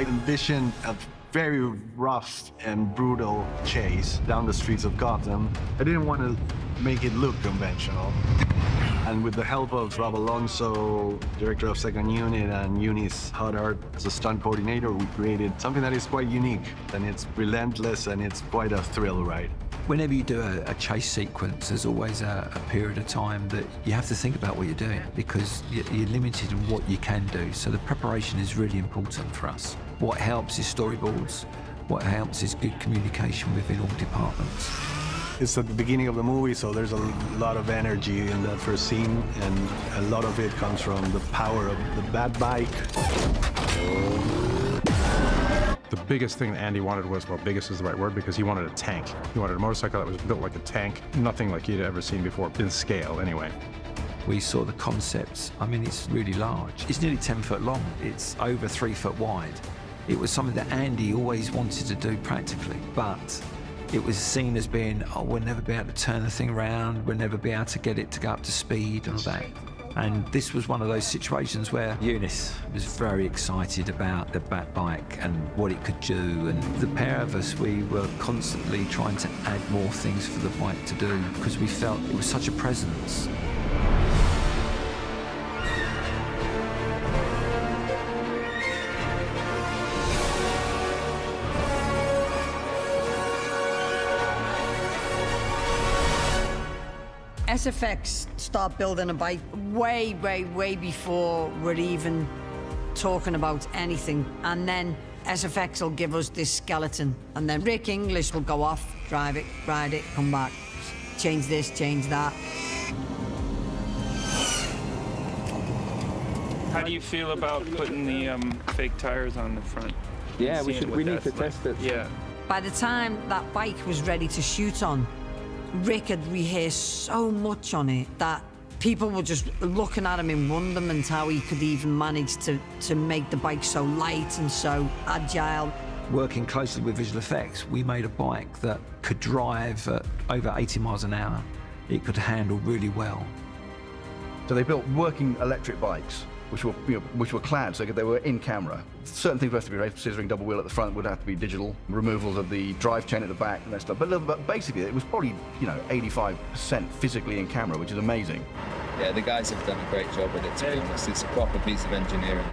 envisioned a very rough and brutal chase down the streets of Gotham. I didn't want to make it look conventional. And with the help of Rob Alonso, director of Second Unit, and Eunice Huddart as a stunt coordinator, we created something that is quite unique, and it's relentless, and it's quite a thrill ride. Whenever you do a chase sequence, there's always a period of time that you have to think about what you're doing because you're limited in what you can do. So the preparation is really important for us. What helps is storyboards. What helps is good communication within all departments. It's at the beginning of the movie, so there's a lot of energy in that first scene, and a lot of it comes from the power of the Bat Bike. The biggest thing that Andy wanted was, well, biggest is the right word, because he wanted a tank. He wanted a motorcycle that was built like a tank, nothing like he'd ever seen before, in scale anyway. We saw the concepts. I mean, it's really large. It's nearly 10 foot long. It's over 3 foot wide. It was something that Andy always wanted to do practically, but it was seen as being, oh, we'll never be able to turn the thing around, we'll never be able to get it to go up to speed and all that. And this was one of those situations where Eunice was very excited about the Bat Bike and what it could do. And the pair of us, we were constantly trying to add more things for the bike to do because we felt it was such a presence. SFX start building a bike way before we're even talking about anything. And then SFX will give us this skeleton. And then Rick English will go off, drive it, ride it, come back, change this, change that. How do you feel about putting the fake tires on the front? Yeah, we need to test it. Yeah. By the time that bike was ready to shoot on, Rick had rehearsed so much on it that people were just looking at him in wonderment how he could even manage to make the bike so light and so agile. Working closely with visual effects, we made a bike that could drive at over 80 miles an hour. It could handle really well. So they built working electric bikes, which were clad so they were in camera. Certain things would have to be raised, scissoring double wheel at the front would have to be digital, removals of the drive chain at the back and that stuff. But basically, it was probably 85% physically in camera, which is amazing. Yeah, the guys have done a great job with it, to be honest. It's a proper piece of engineering.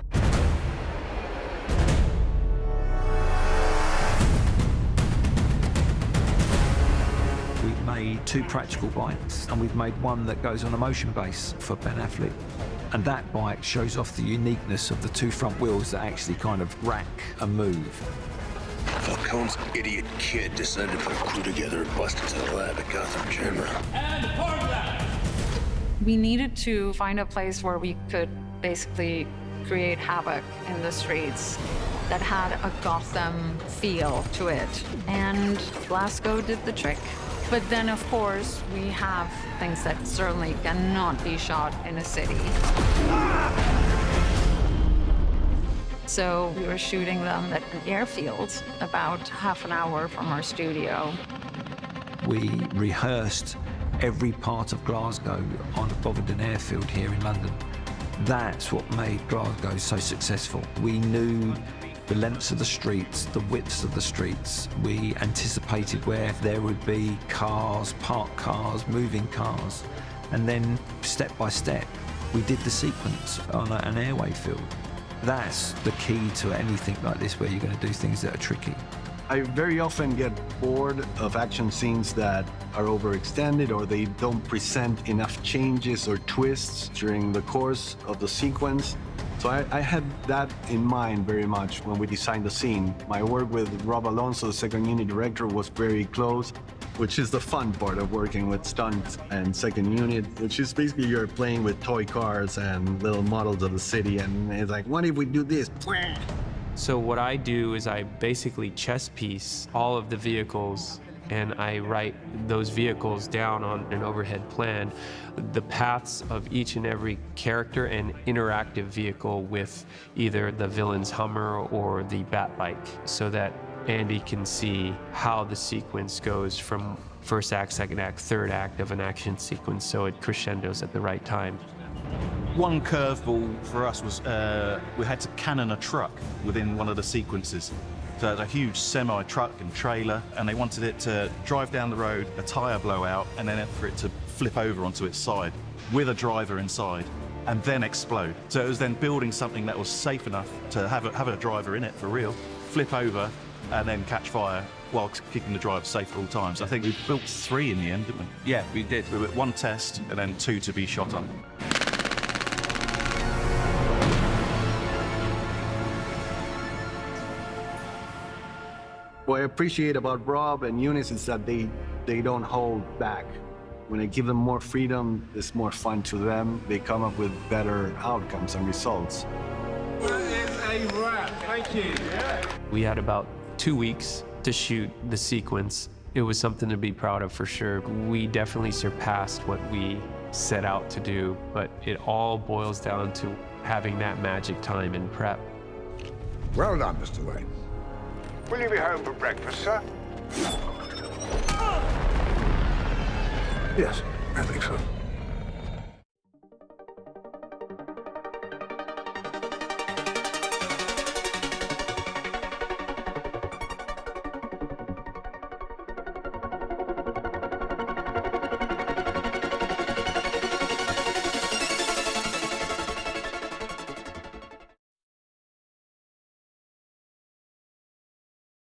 We've made 2 practical bikes, and we've made one that goes on a motion base for Ben Affleck. And that bike shows off the uniqueness of the 2 front wheels that actually kind of rack and move. Falcone's idiot kid decided to put a crew together and bust into the lab at Gotham Chamber. And hard lab! We needed to find a place where we could basically create havoc in the streets that had a Gotham feel to it. And Glasgow did the trick. But then, of course, we have things that certainly cannot be shot in a city. So we were shooting them at an airfield about half an hour from our studio. We rehearsed every part of Glasgow on Bovingdon Airfield here in London. That's what made Glasgow so successful. We knew the lengths of the streets, the widths of the streets. We anticipated where there would be cars, parked cars, moving cars. And then step by step, we did the sequence on an airway field. That's the key to anything like this where you're going to do things that are tricky. I very often get bored of action scenes that are overextended or they don't present enough changes or twists during the course of the sequence. So I had that in mind very much when we designed the scene. My work with Rob Alonso, the Second Unit director, was very close, which is the fun part of working with stunt and Second Unit, which is basically you're playing with toy cars and little models of the city, and it's like, what if we do this? So what I do is I basically chess piece all of the vehicles and I write those vehicles down on an overhead plan, the paths of each and every character and interactive vehicle with either the villain's Hummer or the Bat Bike, so that Andy can see how the sequence goes from first act, second act, third act of an action sequence, so it crescendos at the right time. One curveball for us was we had to cannon a truck within one of the sequences. So it was a huge semi-truck and trailer, and they wanted it to drive down the road, a tyre blowout, and then for it to flip over onto its side with a driver inside, and then explode. So it was then building something that was safe enough to have a driver in it for real, flip over, and then catch fire while keeping the driver safe at all times. I think we built 3 in the end, didn't we? Yeah, we did. We were 1 test and then 2 to be shot on. What I appreciate about Rob and Eunice is that they don't hold back. When I give them more freedom, it's more fun to them. They come up with better outcomes and results. That is a wrap. Thank you. Yeah. We had about 2 weeks to shoot the sequence. It was something to be proud of for sure. We definitely surpassed what we set out to do, but it all boils down to having that magic time in prep. Well done, Mr. Wayne. Will you be home for breakfast, sir? Yes, I think so.